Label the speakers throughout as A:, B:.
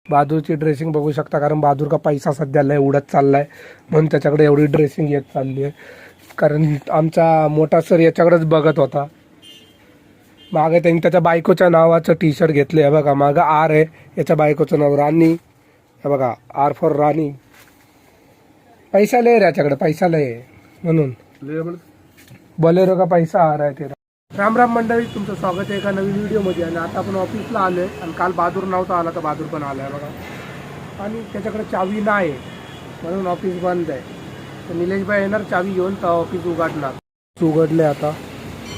A: बहादूरची dressing बघू शकता, कारण बहादूर का पैसा सध्या लय उडत चाललाय म्हणून त्याच्याकडे एवढी ड्रेसिंग येत चालली आहे. कारण आमचा मोठा सर याच्याकडेच बघत होता. मागे त्यांनी त्याच्या बायकोच्या नावाचं टी शर्ट घेतलं आहे बघा, मागं आर आहे, याच्या बायकोचं नाव राणी, हे बघा आर फॉर राणी. पैसा लय रे याच्याकडे, पैसा लय म्हणून बोलेरो का पैसा आ रहा है तेरा. राम राम मंडळी, तुमचं स्वागत आहे एका नवीन व्हिडिओमध्ये. आणि आता आपण ऑफिसला आलो आहे आणि काल बहादूर नव्हता आला तर बहादूर पण आला आहे बघा. आणि त्याच्याकडे चावी नाही म्हणून ऑफिस बंद आहे. तर निलेशभाई येणार चावी घेऊन तर ऑफिस उघडणार. उघडले आता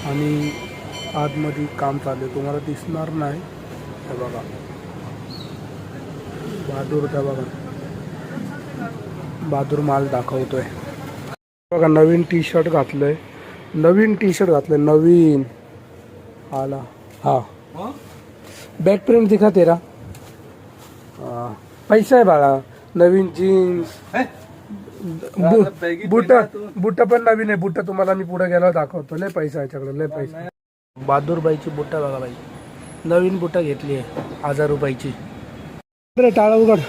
A: आणि आतमध्ये काम चालू आहे, तुम्हाला दिसणार नाही. हे बघा बहादूर, त्या बघा बहादूर माल दाखवतोय बघा. नवीन टी शर्ट घातलंय, नवीन टी शर्ट घातलंय, नवीन आला. हा बॅक प्रिंट दिखा तेरा. पैसा आहे बाळा. नवीन जीन्स, बुट पण नवीन आहे. बुट तुम्हाला मी पुढे गेला दाखवतो. लय पैसा आहे याच्याकडे, लय पैसा. बहादूरबाईची बुट्टा बघा बाई, नवीन बुट्टा घेतली आहे 1000 रुपयाची. टाळा उघड.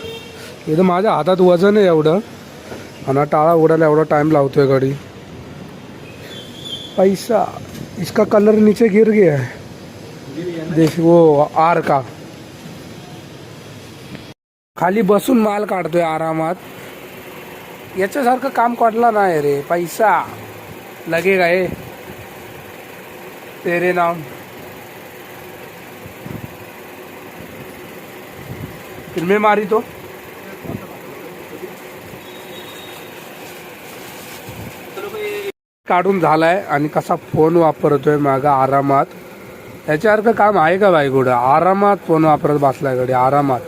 A: हे तर माझ्या हातात वजन आहे एवढं, आणि टाळा उघडायला एवढा टाइम लावतोय गाडी. पैसा, इसका कलर नीचे गिर गया है, देख वो आर का. खाली बसून माल काढतोय आरामात. याच्यासारखं काम काढला नाही रे. पैसा लगेगा ये तेरे नाम. फिल्मे मारी तो काढून झालाय. आणि कसा फोन वापरतोय मागं आरामात. याच्यासारखं काम आहे का बाई कुठं? आरामात फोन वापरत बसलाय गडी, आरामात.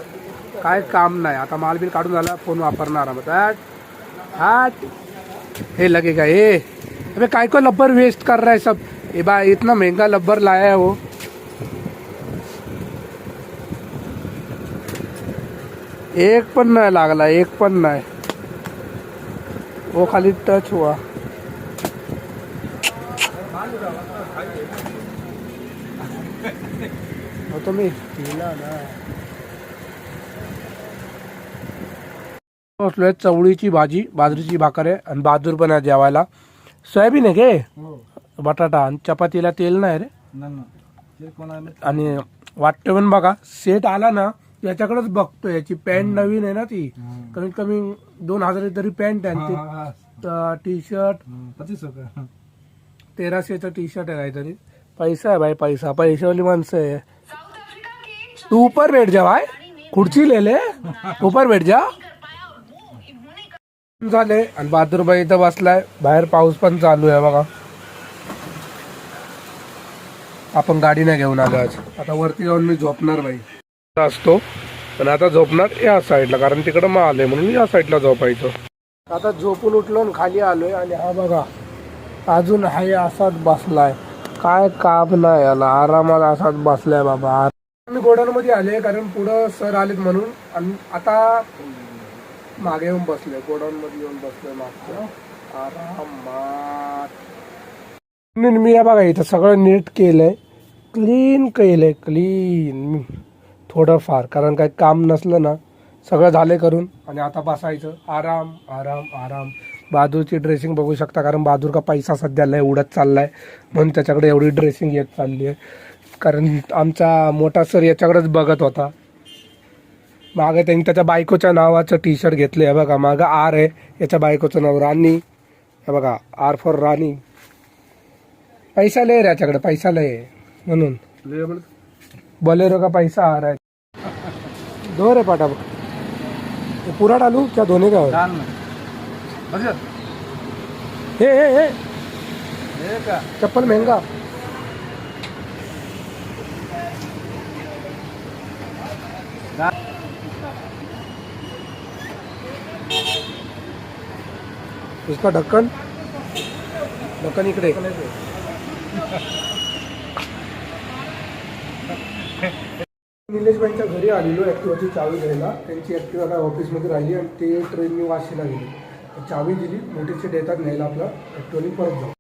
A: काय काम नाही. आता माल बिल काढून झाला, फोन वापरणार आरामात. हाट हे लगेगा ये. अबे काय को लब्बर वेस्ट कर रहा है सब. ये भाई इतना महंगा लब्बर लाया है वो. एक पण नाही लागला, एक पण नाही. वो खाली टच हुआ. तुम्ही बसलोय. चवळीची भाजी, बाजरीची भाकर आहे आणि बहादूर पण आहे जेवायला. सोयाबीन आहे घे, बटाटा आणि चपातीला तेल नाही रे. आणि वाटतं पण बघा, सेट आला ना याच्याकडेच बघतो. याची पॅन्ट नवीन आहे ना, ती कमीत कमी 2000 तरी पॅन्ट आहे. टी शर्ट 1300चं टी शर्ट आहे काहीतरी. पैसा आहे भाई, पैसा. पैशावाली माणसं आहे. तू ऊपर बैठ जा भाई, खुर्ची ले ले, ऊपर बैठ जा. झाले. आणि बहादूरबाई इथं बसलाय. बाहेर पाऊस पण चालू आहे बघा. आपण गाडी नाही घेऊन आलो आज. आता वरती जाऊन मी झोपणार बाई असतो, पण आता झोपणार या साईडला, कारण तिकडं माल आहे म्हणून या साईडला झोपायचं. आता झोपून उठलो आणि खाली आलोय. आणि हा बघा अजून हाय असाच बसलाय. काय काम नाही याला, आरामात असाच बसलाय बाबा. मी गोडाऊन मध्ये आले कारण पुढं सर आलेत म्हणून. आणि आता मागे येऊन बसले, गोडाऊन मध्ये येऊन बसलोय मागचं आरामात. मी या बघा इथं सगळं नीट केलंय, क्लीन केलंय, क्लीन थोडंफार. कारण काही काम नसलं ना, सगळं झाले करून. आणि आता बसायचं आराम आराम आराम. बहादूरची ड्रेसिंग बघू शकता, कारण बहादूर का पैसा सध्या लय उडत चाललाय म्हणून त्याच्याकडे एवढी ड्रेसिंग येत चालली आहे. कारण आमचा मोठा सर याच्याकडेच बघत होता. मागे त्यांनी त्याच्या बायकोच्या नावाचं टी शर्ट घेतलं आहे बघा, मागं आर आहे, याच्या बायकोचं नाव राणी, हे बघा आर फॉर राणी. पैसा लय रे याच्याकडे, पैसा लय म्हणून बोलेरो का पैसा आ रहा है. दो रे पाटा पूरा डालू क्या धोने का. हे हे हे चप्पल महंगा. इसका ढक्कन, ढक्कन इकडे. निलेशबाईंच्या घरी आलेलो ॲक्टिवाची चावी घ्यायला. त्यांची ॲक्टिवा काय ऑफिसमध्ये राहिली आणि ते ट्रेनने वाशीला गेली. चावी दिली, नोटीस देतात न्यायला आपलं ॲक्टिवानी परत जाऊ.